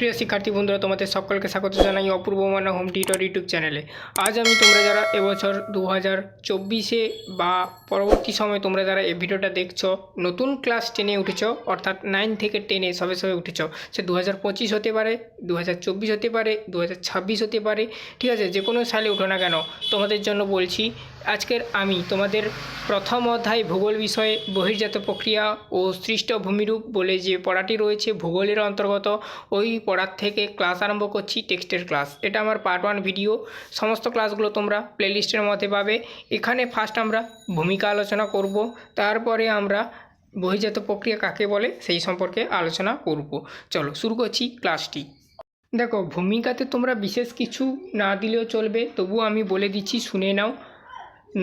প্রিয় শিক্ষার্থী বন্ধুরা, তোমাদের সকলকে স্বাগত জানাই অপূর্ব মানা হোম টিউটর ইউটিউব চ্যানেলে। আজ আমি তোমরা যারা এবছর 2024 বা পরবর্তী সময়ে তোমরা যারা এই ভিডিওটা দেখছো, নতুন ক্লাস 10-এ উঠেছ, অর্থাৎ 9 থেকে 10-এ সবে উঠেছ, সে 2025 হতে পারে, 2024 হতে পারে, 2026 হতে পারে, ঠিক আছে, যে কোনো সালে উঠো না কেন, তোমাদের জন্য বলছি আজকের আমি তোমাদের প্রথম অধ্যায় ভূগোল বিষয়ে বহির্জাত প্রক্রিয়া ও সৃষ্ট ভূমিরূপ বলে যে পড়াটি রয়েছে ভূগোলের অন্তর্গত, ওই পড়ার থেকে ক্লাস আরম্ভ করছি। টেক্সটের ক্লাস, এটা আমার পার্ট 1 ভিডিও। সমস্ত ক্লাসগুলো তোমরা প্লেলিস্টের মধ্যে পাবে। এখানে ফার্স্ট আমরা ভূমিকা আলোচনা করব, তারপরে আমরা বহির্জাত প্রক্রিয়া কাকে বলে সেই সম্পর্কে আলোচনা করব। চলো শুরু করছি ক্লাসটি। দেখো, ভূমিকাতে তোমরা বিশেষ কিছু না দিলেও চলবে, তবুও আমি বলে দিচ্ছি, শুনে নাও।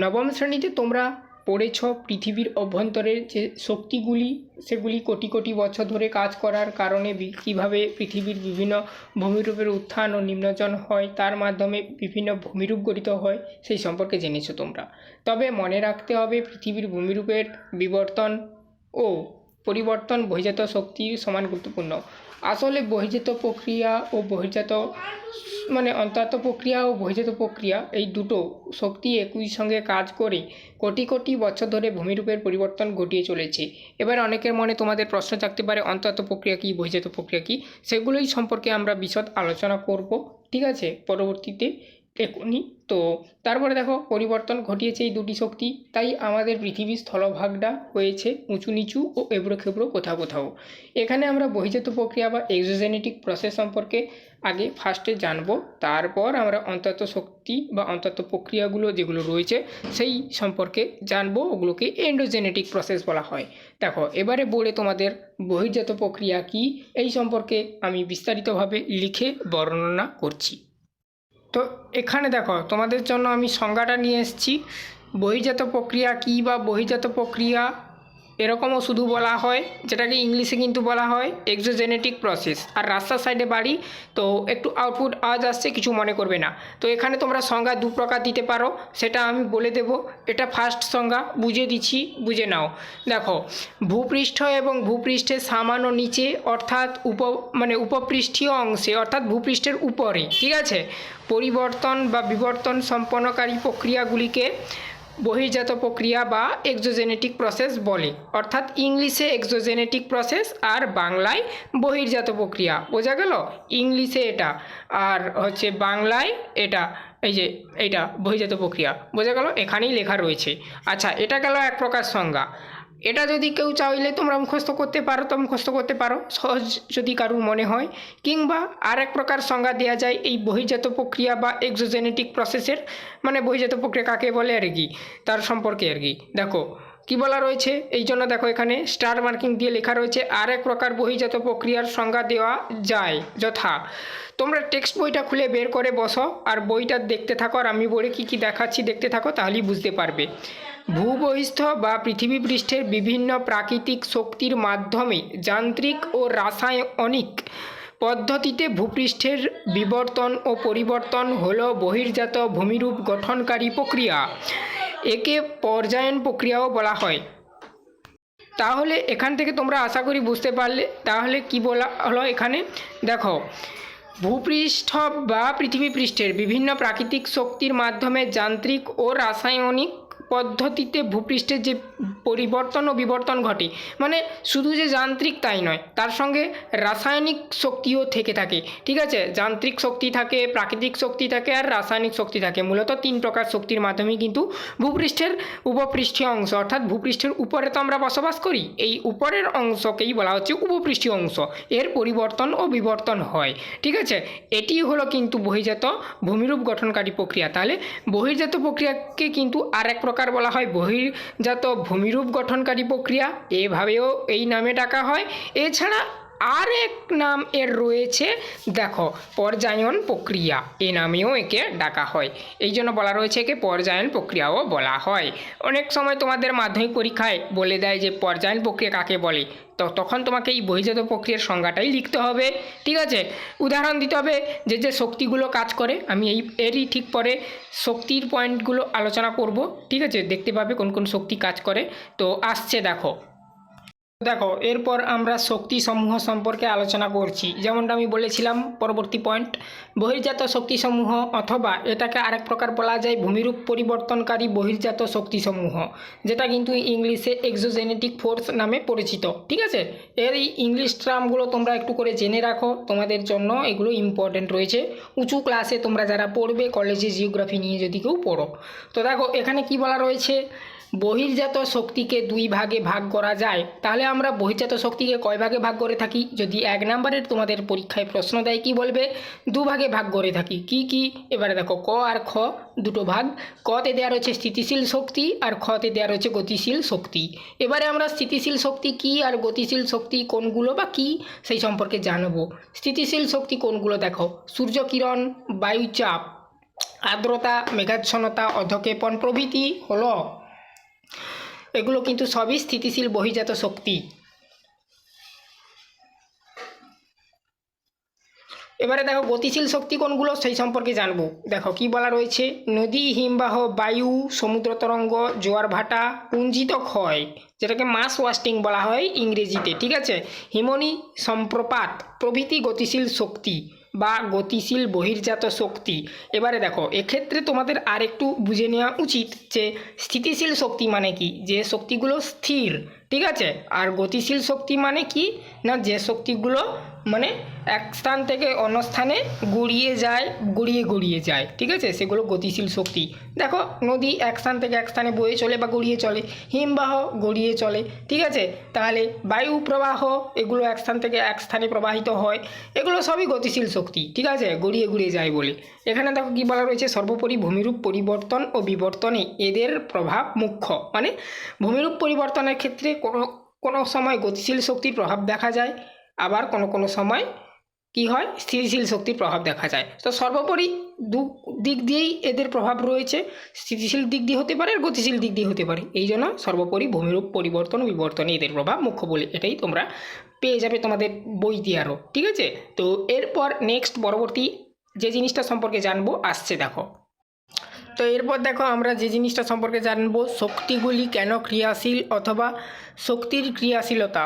নবম শ্রেণীতে তোমরা পড়েছ পৃথিবীর অভ্যন্তরের যে শক্তিগুলি, সেগুলি কোটি কোটি বছর ধরে কাজ করার কারণে কীভাবে পৃথিবীর বিভিন্ন ভূমিরূপের উত্থান ও নিম্নজন হয়, তার মাধ্যমে বিভিন্ন ভূমিরূপ গঠিত হয়, সেই সম্পর্কে জেনেছো তোমরা। তবে মনে রাখতে হবে, পৃথিবীর ভূমিরূপের বিবর্তন ও পরিবর্তন বহির্জাত শক্তির সমান গুরুত্বপূর্ণ। আসলে বহির্জাত প্রক্রিয়া ও বহির্জাত অন্তর্জাত প্রক্রিয়া ও বহির্জাত প্রক্রিয়া, এই দুটো শক্তি একই সঙ্গে কাজ করে কোটি কোটি বছর ধরে ভূমিরূপের পরিবর্তন ঘটিয়ে চলেছে। এবার অনেকের মনে তোমাদের প্রশ্ন থাকতে পারে, অন্তর্জাত প্রক্রিয়া কী, বহির্জাত প্রক্রিয়া কী, সেগুলোই সম্পর্কে আমরা বিশদ আলোচনা করব, ঠিক আছে, পরবর্তীতে এখনই। তো তারপরে দেখো, পরিবর্তন ঘটিয়েছে এই দুটি শক্তি, তাই আমাদের পৃথিবীর স্থলভাগটা হয়েছে উঁচু নিচু ও এবড়ো খেবড়ো কোথাও কোথাও। এখানে আমরা বহির্জাত প্রক্রিয়া বা এক্সোজেনেটিক প্রসেস সম্পর্কে আগে ফার্স্টে জানবো, তারপর আমরা অন্তর্জাত শক্তি বা অন্তর্জাত প্রক্রিয়াগুলো যেগুলো রয়েছে সেই সম্পর্কে জানবো, ওগুলোকে এন্ডোজেনেটিক প্রসেস বলা হয়। দেখো, এবারে বলে তোমাদের বহির্জাত প্রক্রিয়া কী এই সম্পর্কে আমি বিস্তারিতভাবে লিখে বর্ণনা করছি। তো এখানে দেখো, তোমাদের জন্য আমি সংজ্ঞাটা নিয়ে এসেছি। বহির্জাত প্রক্রিয়া কী বা বহির্জাত প্রক্রিয়া এরকমও শুধু বলা হয়, যেটাকে ইংলিশে কিন্তু বলা হয় এক্সোজেনেটিক প্রসেস। আর রাস্তার সাইডে বাড়ি, তো একটু আউটপুট আওয়াজ আসছে, কিছু মনে করবে না। তো এখানে তোমরা সংজ্ঞা দু প্রকার দিতে পারো, সেটা আমি বলে দেব। এটা ফার্স্ট সংজ্ঞা বুঝে দিচ্ছি, বুঝে নাও। দেখো, ভূপৃষ্ঠ এবং ভূপৃষ্ঠের সামান্য নিচে, অর্থাৎ উপপৃষ্ঠীয় অংশে, অর্থাৎ ভূপৃষ্ঠের উপরে, ঠিক আছে, পরিবর্তন বা বিবর্তন সম্পন্নকারী প্রক্রিয়াগুলিকে বহির্জাত প্রক্রিয়া বা এক্সোজেনেটিক প্রসেস বলে। অর্থাৎ ইংলিশে এক্সোজেনেটিক প্রসেস আর বাংলায় বহির্জাত প্রক্রিয়া। বোঝা গেল? ইংলিশে এটা আর হচ্ছে বাংলায় এটা, এই যে এইটা বহির্জাত প্রক্রিয়া। বোঝা গেল? এখানেই লেখা রয়েছে। আচ্ছা, এটা গেল এক প্রকার সংজ্ঞা। এটা যদি কেউ চাইলে তোমরা মুখস্থ করতে পারো, তো মুখস্থ করতে পারো, সহজ যদি কারুর মনে হয়। কিংবা আর এক প্রকার সংজ্ঞা দেওয়া যায় এই বহির্জাত প্রক্রিয়া বা এক্সোজেনেটিক প্রসেসের, বহির্জাত প্রক্রিয়া কাকে বলে আর কি, তার সম্পর্কে আর কি। দেখো কি বলা রয়েছে, এই জন্য দেখো এখানে স্টার মার্কিং দিয়ে লেখা রয়েছে। আর এক প্রকার বহির্জাত প্রক্রিয়ার সংজ্ঞা দেওয়া যায় যথা, তোমরা টেক্সট বইটা খুলে বের করে বসো আর বইটা দেখতে থাকো, আর আমি বলে কী কী দেখাচ্ছি দেখতে থাকো, তাহলেই বুঝতে পারবে। ভূবহিস্থ বা পৃথিবী পৃষ্ঠের বিভিন্ন প্রাকৃতিক শক্তির মাধ্যমে যান্ত্রিক ও রাসায়নিক পদ্ধতিতে ভূপৃষ্ঠের বিবর্তন ও পরিবর্তন হলো বহির্জাত ভূমিরূপ গঠনকারী প্রক্রিয়া। একে পর্যায়ন প্রক্রিয়াও বলা হয়। তাহলে এখান থেকে তোমরা আশা করি বুঝতে পারলে। তাহলে কি বলা হলো এখানে, দেখো, ভূপৃষ্ঠ বা পৃথিবী পৃষ্ঠের বিভিন্ন প্রাকৃতিক শক্তির মাধ্যমে যান্ত্রিক ও রাসায়নিক পদ্ধতিতে ভূপৃষ্ঠের যে পরিবর্তন ও বিবর্তন ঘটে, শুধু যে যান্ত্রিক তাই নয়, তার সঙ্গে রাসায়নিক শক্তিও থেকে থাকে, ঠিক আছে। যান্ত্রিক শক্তি থাকে, প্রাকৃতিক শক্তি থাকে, আর রাসায়নিক শক্তি থাকে। মূলত 3 প্রকার শক্তির মাধ্যমেই কিন্তু ভূপৃষ্ঠের উপপৃষ্ঠীয় অংশ, অর্থাৎ ভূপৃষ্ঠের উপরে তো আমরা বসবাস করি, এই উপরের অংশকেই বলা হচ্ছে উপপৃষ্ঠীয় অংশ, এর পরিবর্তন ও বিবর্তন হয়, ঠিক আছে। এটি হলো কিন্তু বহির্জাত ভূমিরূপ গঠনকারী প্রক্রিয়া। তাহলে বহির্জাত প্রক্রিয়াকে কিন্তু আর এক প্রকার বলা হয় বহির্জাত ভূমিরূপ গঠনকারী প্রক্রিয়া, এভাবেও এই নামে ডাকা হয়। এছাড়া আর এক নাম এর রয়েছে, দেখো, পর্যায়ন প্রক্রিয়া, এ নামেও একে ডাকা হয়। এই জন্য বলা রয়েছে একে পর্যায়ন প্রক্রিয়াও বলা হয়। অনেক সময় তোমাদের মাধ্যমিক পরীক্ষায় বলে দেয় যে পর্যায়ন প্রক্রিয়া কাকে বলে, তো তখন তোমাকে এই বহির্জাত প্রক্রিয়ার সংজ্ঞাটাই লিখতে হবে, ঠিক আছে। উদাহরণ দিতে হবে যে যে শক্তিগুলো কাজ করে। আমি এরই ঠিক পরে শক্তির পয়েন্টগুলো আলোচনা করব, ঠিক আছে। দেখতে পাবে কোন কোন শক্তি কাজ করে। তো আসছে, দেখো। দেখো এরপর আমরা শক্তি সমূহ সম্পর্কে আলোচনা করছি। যেমনটা আমি বলেছিলাম পরবর্তী পয়েন্ট, বহির্জাত শক্তিসমূহ অথবা এটাকে আরেক প্রকার বলা যায় ভূমিরূপ পরিবর্তনকারী বহির্জাত শক্তিসমূহ, যেটা কিন্তু ইংলিশে এক্সোজেনেটিক ফোর্স নামে পরিচিত। ঠিক আছে, এর এই ইংলিশ টার্মগুলো তোমরা একটু করে জেনে রাখো, তোমাদের জন্য এগুলো ইম্পর্টেন্ট রয়েছে উঁচু ক্লাসে তোমরা যারা পড়বে, কলেজে জিওগ্রাফি নিয়ে যদি কেউ পড়ো। তো দেখো এখানে কি বলা রয়েছে, বহির্জাত শক্তিকে দুই ভাগে ভাগ করা যায়। তাহলে আমরা বহির্জাত শক্তিকে কয় ভাগে ভাগ করে থাকি? যদি 1 নম্বরের তোমাদের পরীক্ষায় প্রশ্ন দেয় কি বলবে? 2 ভাগে ভাগ করে থাকি। কি কি? এবারে দেখো ক আর খ দুটো ভাগ। কতে দেওয়া রয়েছে স্থিতিশীল শক্তি আর খতে দেওয়া রয়েছে গতিশীল শক্তি। এবারে আমরা স্থিতিশীল শক্তি কি আর গতিশীল শক্তি কোনগুলো বা কি সেই সম্পর্কে জানবো। স্থিতিশীল শক্তি কোনগুলো দেখো, সূর্যকিরণ, বায়ুচাপ, আর্দ্রতা, মেঘাচ্ছন্নতা, অধঃক্ষেপণ প্রভৃতি হলো, এগুলো কিন্তু সবই স্থিতিশীল বহির্জাত শক্তি। এবারে দেখো গতিশীল শক্তি কোনগুলো সেই সম্পর্কে জানবো। দেখো কি বলা রয়েছে, নদী, হিমবাহ, বায়ু, সমুদ্র তরঙ্গ, জোয়ার ভাটা, পুঞ্জিত ক্ষয়, যেটাকে মাস ওয়াস্টিং বলা হয় ইংরেজিতে। ঠিক আছে, হিমনি সম্প্রপাত প্রভৃতি গতিশীল শক্তি বা গতিশীল বহির্জাত শক্তি। এবারে দেখো এক্ষেত্রে তোমাদের আর একটু বুঝে নেওয়া উচিত যে স্থিতিশীল শক্তি মানে কি, যে শক্তিগুলো স্থির। ঠিক আছে, আর গতিশীল শক্তি মানে কি না, যে শক্তিগুলো মানে এক স্থান থেকে অন্য স্থানে গড়িয়ে যায়। ঠিক আছে, সেগুলো গতিশীল শক্তি। দেখো নদী এক স্থান থেকে এক স্থানে বয়ে চলে বা গড়িয়ে চলে, হিমবাহ গড়িয়ে চলে। ঠিক আছে, তাহলে বায়ু প্রবাহ এগুলো এক স্থান থেকে এক স্থানে প্রবাহিত হয়, এগুলো সবই গতিশীল শক্তি। ঠিক আছে, গড়িয়ে যায় বলে। এখানে দেখো কি বলা রয়েছে, সর্বোপরি ভূমিরূপ পরিবর্তন ও বিবর্তনে এদের প্রভাব মুখ্য। মানে ভূমিরূপ পরিবর্তনের ক্ষেত্রে কোনো সময় গতিশীল শক্তির প্রভাব দেখা যায়, আবার কোনো সময় কি হয়, স্থিতিশীল শক্তির প্রভাব দেখা যায়। তো সর্বোপরি দু দিক দিয়েই এদের প্রভাব রয়েছে, স্থিতিশীল দিক দিয়ে হতে পারে আর গতিশীল দিক দিয়ে হতে পারে। এই জন্য সর্বোপরি ভূমিরূপ পরিবর্তন বিবর্তনে এদের প্রভাব মুখ্য বলে এটাই তোমরা পেয়ে যাবে তোমাদের বইতে আরও। ঠিক আছে, তো এরপর নেক্সট পরবর্তী যে জিনিসটা সম্পর্কে জানবো আসছে। দেখো তো এরপর দেখো আমরা যে জিনিসটা সম্পর্কে জানবো, শক্তিগুলি কেন ক্রিয়াশীল অথবা শক্তির ক্রিয়াশীলতা।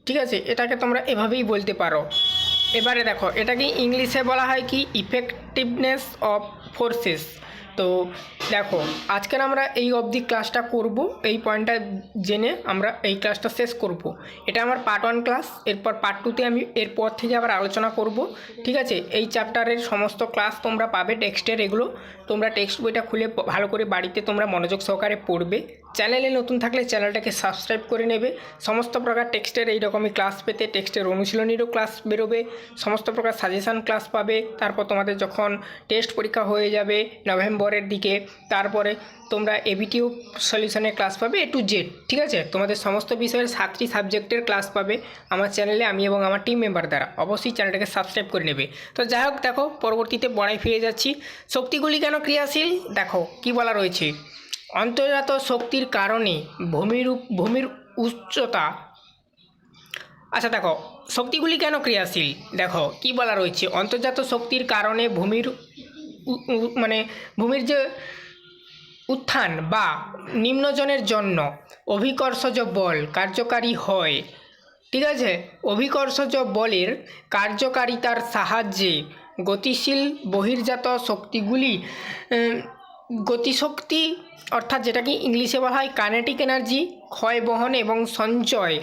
ঠিক আছে, এটাকে তোমরা এভাবেই বলতে পারো। এবারে দেখো এটাকে ইংলিশে বলা হয় কি, ইফেক্টিভনেস অফ ফোর্সেস। তো দেখো আজকের আমরা এই অবধি ক্লাসটা করব, এই পয়েন্টটা জেনে আমরা এই ক্লাসটা শেষ করব। এটা আমার পার্ট 1 ক্লাস, এরপর পার্ট 2তে আমি এরপর থেকে আবার আলোচনা করব। ঠিক আছে, এই চ্যাপ্টারের সমস্ত ক্লাস তোমরা পাবে টেক্সটের, এগুলো তোমরা টেক্সট বইটা খুলে ভালো করে বাড়িতে তোমরা মনোযোগ সহকারে পড়বে। চ্যানেলে নতুন থাকলে চ্যানেলটাকে সাবস্ক্রাইব করে নেবে। সমস্ত প্রকার টেক্সটের এইরকমই ক্লাস পেতে টেক্সটের অনুশীলনীরও ক্লাস বেরোবে, সমস্ত প্রকার সাজেশান ক্লাস পাবে। তারপর তোমাদের যখন টেস্ট পরীক্ষা হয়ে যাবে নভেম্বরের দিকে, তারপরে তোমরা এবিটিও সলিউশনের ক্লাস পাবে A to Z। ঠিক আছে, তোমাদের সমস্ত বিষয়ের 7টি সাবজেক্টের ক্লাস পাবে আমার চ্যানেলে, আমি এবং আমার টিম মেম্বার দ্বারা। অবশ্যই চ্যানেলটাকে সাবস্ক্রাইব করে নেবে। তো যাই হোক, দেখো পরবর্তীতে বড়াই ফিরে যাচ্ছি। শক্তিগুলি কেন ক্রিয়াশীল, দেখো কি বলা রয়েছে, অন্তর্জাত শক্তির কারণে ভূমির উচ্চতা। আচ্ছা দেখো শক্তিগুলি কেন ক্রিয়াশীল, দেখো কি বলা রয়েছে, অন্তর্জাত শক্তির কারণে ভূমির যে উত্থান বা নিম্নজনের জন্য অভিকর্ষজ বল কার্যকারী হয়। ঠিক আছে, অভিকর্ষজ বলের কার্যকারিতার সাহায্যে গতিশীল বহির্জাত শক্তিগুলি গতিশক্তি অর্থাৎ যেটাকে ইংলিশে বলা হয় কাইনেটিক এনার্জি ক্ষয়, বহন এবং সঞ্চয়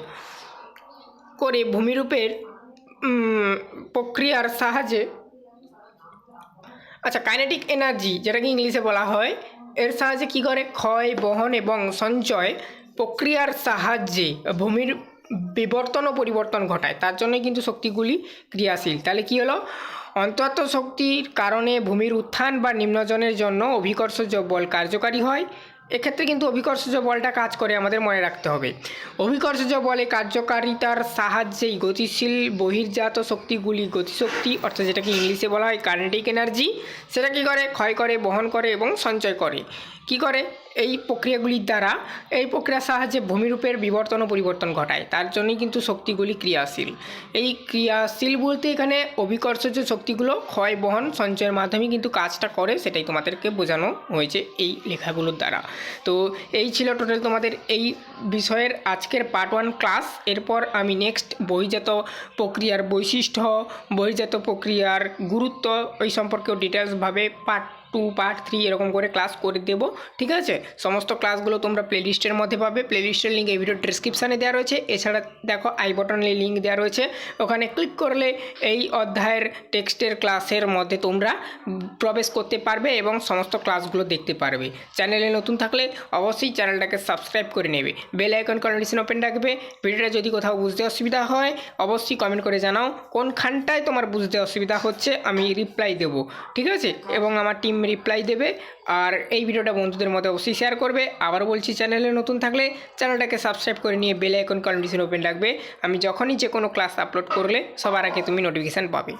করে ভূমিরূপের প্রক্রিয়ার সাহায্যে, আচ্ছা কাইনেটিক এনার্জি যেটাকে ইংলিশে বলা হয়, এর সাহায্যে কী করে, ক্ষয়, বহন এবং সঞ্চয় প্রক্রিয়ার সাহায্যে ভূমির বিবর্তন ও পরিবর্তন ঘটায়। তার জন্যই কিন্তু শক্তিগুলি ক্রিয়াশীল। তাহলে কী হলো, অন্তর্জাত শক্তির কারণে ভূমির উত্থান বা নিম্নজনের জন্য অভিকর্ষজ বল কার্যকারী হয়। এক্ষেত্রে কিন্তু অভিকর্ষজ বলটা কাজ করে, আমাদের মনে রাখতে হবে। অভিকর্ষজ বলে কার্যকারিতার সাহায্যেই গতিশীল বহির্জাত শক্তিগুলি গতিশক্তি অর্থাৎ যেটাকে ইংলিশে বলা হয় কাইনেটিক এনার্জি, সেটা কী করে, ক্ষয় করে, বহন করে এবং সঞ্চয় করে। কি করে এই প্রক্রিয়াগুলির দ্বারা, এই প্রক্রিয়ার সাহায্যে ভূমিরূপের বিবর্তন ও পরিবর্তন ঘটায়, তার জন্যই কিন্তু শক্তিগুলি ক্রিয়াশীল। এই ক্রিয়াশীল বলতে এখানে অভিকর্ষজ শক্তিগুলো ক্ষয় বহন সঞ্চয়ের মাধ্যমে কিন্তু কাজটা করে, সেটাই তোমাদেরকে বোঝানো হয়েছে এই লেখাগুলোর দ্বারা। তো এই ছিল টোটাল তোমাদের এই বিষয়ের আজকের পার্ট 1 ক্লাস। এরপর আমি নেক্সট বহির্জাত প্রক্রিয়ার বৈশিষ্ট্য, বহির্জাত প্রক্রিয়ার গুরুত্ব এই সম্পর্কেও ডিটেলসভাবে পার্ট 2 পার্ট 3 এরকম করে ক্লাস করে দেবো, ঠিক আছে। সমস্ত ক্লাসগুলো তোমরা প্লেলিস্টের মধ্যে পাবে, প্লেলিস্টের লিঙ্ক এই ভিডিও ডেসক্রিপশানে দেওয়া রয়েছে। এছাড়া দেখো আই বটনে লিঙ্ক দেওয়া রয়েছে, ওখানে ক্লিক করলে এই অধ্যায়ের টেক্সটের ক্লাসের মধ্যে তোমরা প্রবেশ করতে পারবে এবং সমস্ত ক্লাসগুলো দেখতে পারবে। চ্যানেলে নতুন থাকলে অবশ্যই চ্যানেলটাকে সাবস্ক্রাইব করে নেবে, বেল আইকন কন্ডিশন ওপেন রাখবে। ভিডিওটা যদি কোথাও বুঝতে অসুবিধা হয় অবশ্যই কমেন্ট করে জানাও কোনখানটায় তোমার বুঝতে অসুবিধা হচ্ছে, আমি রিপ্লাই দেবো, ঠিক আছে, এবং আমার টিম রিপ্লাই দেবে। আর এই ভিডিওটা বন্ধুদের মধ্যে অবশ্যই শেয়ার করবে। আবার বলছি, চ্যানেলে নতুন থাকলে চ্যানেলটাকে সাবস্ক্রাইব করে নিয়ে বেল আইকন কন্ডিশন ওপেন রাখবে। আমি যখনই যে কোনো ক্লাস আপলোড করলে সবার আগে তুমি নোটিফিকেশান পাবে।